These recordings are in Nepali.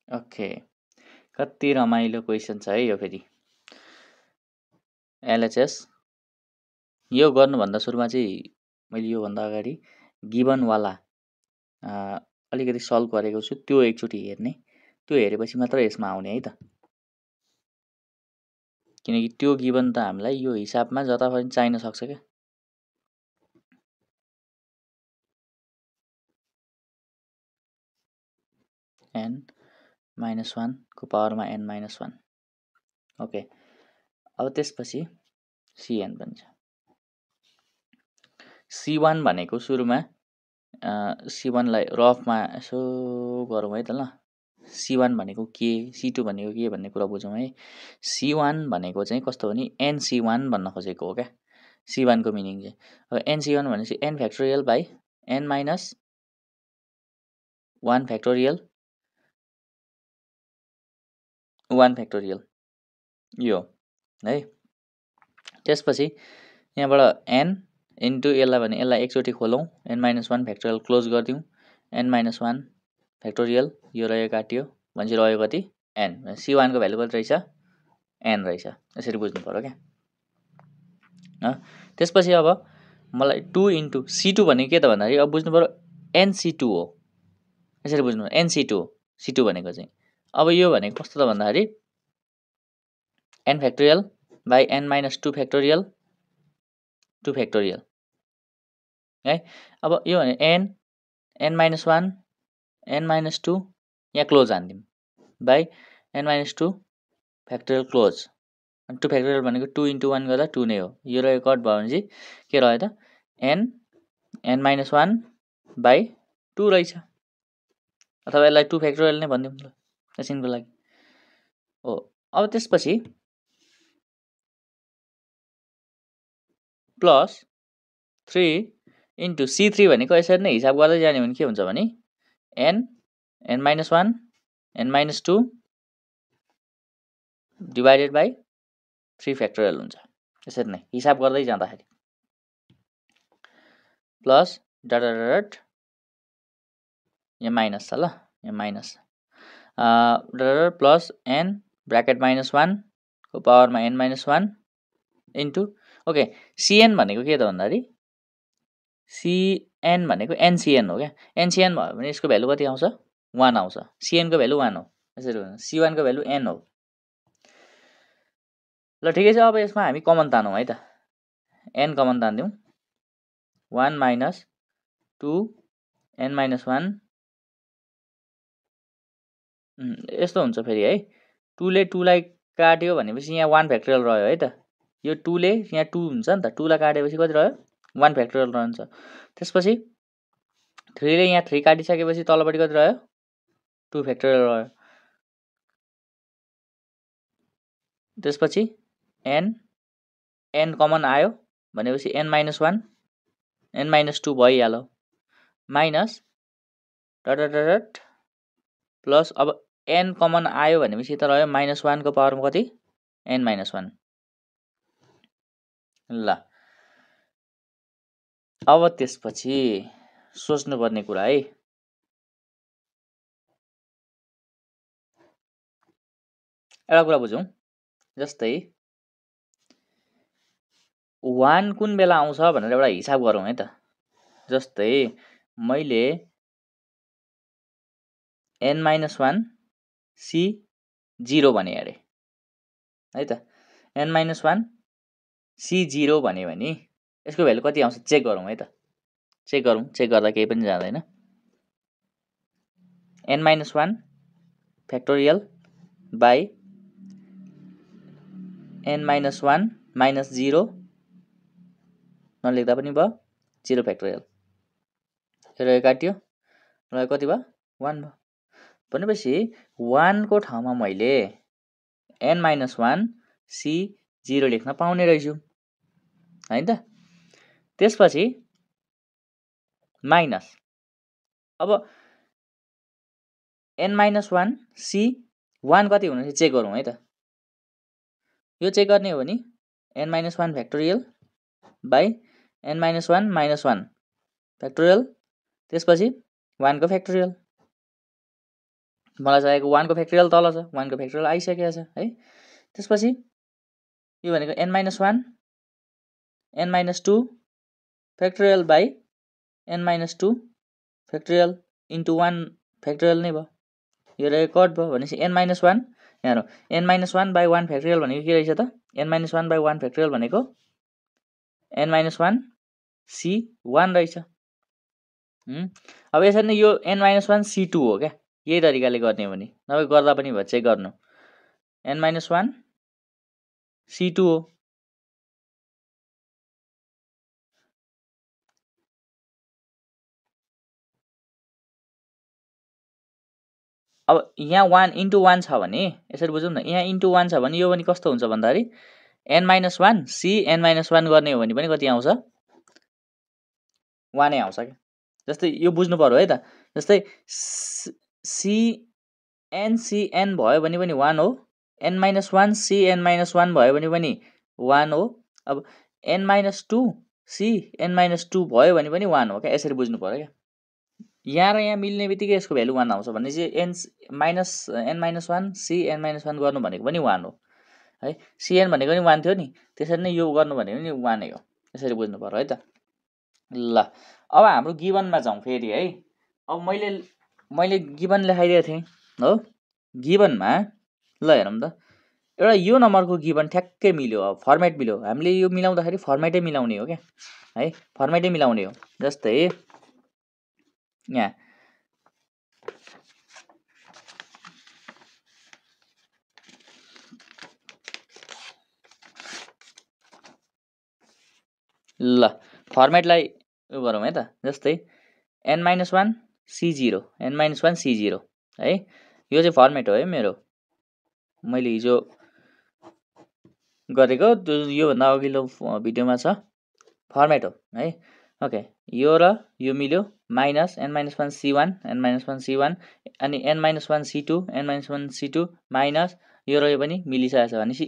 ओके, कति रमाइलो क्वेसन छ है यो फेरि। एलएचएस यो गर्नुभन्दा सुरुमा चाहिँ मैले योभन्दा अगाडि गिभनवाला अलिकति सल्भ गरेको छु, त्यो एकचोटि हेर्ने, त्यो हेरेपछि मात्र यसमा आउने है त। किनकि त्यो गिभन त हामीलाई यो हिसाबमा जता पनि चाहिन सक्छ क्या। n-1 को पावरमा n-1। ओके, अब त्यसपछि cn पनि छ। c1 भनेको सुरुमा c1 लाई रफमा यसो गरौँ है त ल। c1 भनेको के, c2 भनेको के भन्ने कुरा बुझौँ है। c1 भनेको चाहिँ कस्तो भने nc1 भन्न खोजेको हो क्या। c1 को मिनिङ चाहिँ अब nc1 भनेपछि n factorial by n minus 1 factorial 1 factorial यो है। त्यसपछि यहाँबाट n इन्टु यसलाई भने यसलाई एकचोटि खोलौँ, n-1 फ्याक्टोरियल क्लोज गरिदिउँ, n-1 फ्याक्टोरियल यो रह्यो काट्यो भनेपछि रह्यो कति n। c1 को भ्यालु कति रहेछ n रहेछ, यसरी बुझ्नु पर्यो क्या। त्यसपछि अब मलाई 2 इन्टु c2 भनेको के त भन्दाखेरि अब बुझ्नु पर्यो nc2 हो, यसरी बुझ्नु nc2 हो c2 भनेको चाहिँ। अब यो भनेको कस्तो त भन्दाखेरि n factorial by n-2 factorial 2 factorial है। अब यो भने n-1 n-2 यहाँ क्लोज हान्दिउँ बाई n-2 फ्याक्टोरियल क्लोज। अनि 2 फ्याक्टोरियल भनेको 2 इन्टु 1 गर्दा 2 नै हो, यो रह्यो कट भयो भने चाहिँ के रह्यो त n-1 बाई 2 रहेछ, अथवा यसलाई 2 फ्याक्टोरियल नै भनिदिउँ ल एकछिनको लागि हो। अब त्यसपछि प्लस 3 इन्टु c3 भनेको यसरी नै हिसाब गर्दै जाने भने के हुन्छ भने n-1 n-2 divided by 3 factorial हुन्छ, यसरी नै हिसाब गर्दै जाँदाखेरि प्लस डट डट डट यहाँ माइनस छ ल, यहाँ minus dot plus n bracket -1 को पावरमा n-1 इन्टु ओके cn भनेको के त भन्दाखेरि cn भनेको ncn हो क्या। ncn भयो भने यसको भ्यालु कति आउँछ 1 आउँछ, cn को भ्यालु 1 हो, यसरी हो। c1 को भ्यालु n हो। ल ठिकै छ, अब यसमा हामी कमन तानौँ है त, n कमन तानिदिउँ 1 माइनस 2 n-1 यस्तो हुन्छ फेरि है। 2 ले 2 लाई काट्यो भनेपछि यहाँ 1 फ्याक्टोरियल रह्यो है त, यो 2 ले यहाँ 2 हुन्छ नि त, 2 लाई काटेपछि कति रह्यो 1 फ्याक्टोरियल रहन्छ। त्यसपछि 3 ले यहाँ 3 काटिसकेपछि तलपट्टि कति रह्यो 2 फ्याक्टोरियल रह्यो। त्यसपछि n कमन आयो भनेपछि n-1 n-2 भइहाल्यो minus dot dot dot plus अब n कमन आयो भनेपछि त रह्यो -1 को पावरमा कति n-1। ल अब त्यसपछि सोच्नुपर्ने कुरा है, एउटा कुरा बुझौँ, जस्तै 1 कुन बेला आउँछ भनेर एउटा हिसाब गरौँ है त। जस्तै मैले n-1 c0 भने अरे है त, n-1 c0 भन्यो भने यसको भ्यालु कति आउँछ चेक गरौँ है त, चेक गरौँ, चेक गर्दा केही पनि जाँदैन। n-1 factorial by n-1 minus 0 नलेख्दा पनि भयो 0 फ्याक्टोरियल, यो काट्यो र कति भयो 1 भयो। भनेपछि 1 को ठाउँमा मैले n-1 c0 लेख्न पाउने रहेछु हैन त। त्यसपछि माइनस अब n-1 c1 कति हुने चेक गरौँ है त। यो चेक गर्ने हो भने n-1 factorial by n-1 minus 1 factorial त्यसपछि 1 को फ्याक्टोरियल मलाई चाहिएको 1 को फ्याक्टोरियल तल छ, 1 को फ्याक्टोरियल आइसकेको छ है। त्यसपछि यो भनेको n-1 n-2 factorial by n-2 factorial into 1 factorial नै भयो। यो रहेको कट भयो भनेपछि n-1 यहाँ हेरौँ, n-1 बाई 1 फ्याक्टोरियल भनेको के रहेछ त, n-1 बाई 1 फ्याक्टोरियल भनेको n-1 c1 रहेछ। अब यसरी नै यो n-1 c2 हो क्या, यही तरिकाले गर्ने हो भने, नभए गर्दा पनि भयो, चेक गर्नु। n-1 c2 हो। अब यहाँ 1 इन्टु 1 छ भने यसरी बुझौँ न, यहाँ इन्टु 1 छ भने यो पनि कस्तो हुन्छ भन्दाखेरि n-1 c n-1 गर्ने हो भने पनि कति आउँछ, 1 नै आउँछ क्या। जस्तै यो बुझ्नु पर्यो है त, जस्तै cn भयो भने पनि 1 हो, n-1 c n-1 भयो भने पनि 1 हो। अब n-2 c n-2 भयो भने पनि 1 हो क्या, यसरी बुझ्नु पर्यो क्या। यहाँ र यहाँ मिल्ने बित्तिकै यसको भ्यालु 1 आउँछ भने चाहिँ n-1 c n-1 गर्नु भनेको पनि 1 हो है। cn भनेको पनि 1 थियो नि, त्यसरी नै यो गर्नु भनेको पनि 1 नै हो, यसरी बुझ्नु पर्यो है त। ल अब हाम्रो गिभनमा जाउँ फेरि है। अब मैले गिभन लेखाइदिएको थिएँ हो, गिभनमा ल हेरौँ त, एउटा यो नम्बरको गिभन ठ्याक्कै मिल्यो। अब फर्मेट मिल्यो, हामीले यो मिलाउँदाखेरि फर्मेटै मिलाउने हो क्या है, फर्मेटै मिलाउने हो। जस्तै यहाँ ल फर्मेटलाई उयो गरौँ है त, जस्तै n-1 c0 n-1 c0 है, यो चाहिँ फर्मेट हो है मेरो, मैले हिजो गरेको योभन्दा अघिल्लो भिडियोमा छ, फर्मेट हो है। ओके, यो र यो मिल्यो, minus n-1 c1 n-1 c1 अनि n-1 c2 n-1 c2 minus यो र यो पनि मिलिसकेको छ भनेपछि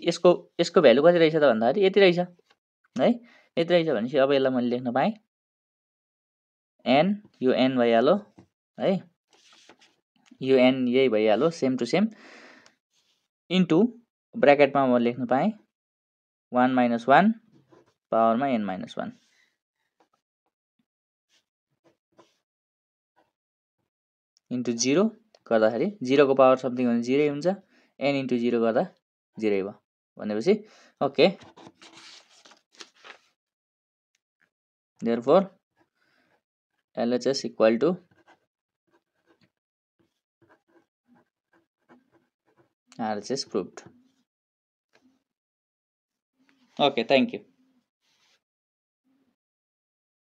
यसको भ्यालु कति रहेछ त भन्दाखेरि यति रहेछ है, यति रहेछ भनेपछि अब यसलाई मैले लेख्न पाएँ n, यो n भइहाल्यो है, यो n यही भइहाल्यो सेम टु सेम, इन्टु ब्र्याकेटमा म लेख्न पाएँ 1 - 1 पावरमा n-1 इन्टु 0 गर्दाखेरि 0 को पावर समथिङ भने 0 हुन्छ, n इन्टु 0 गर्दा 0 भयो भनेपछि okay. therefore LHS equal to RHS proved. Okay, thank you.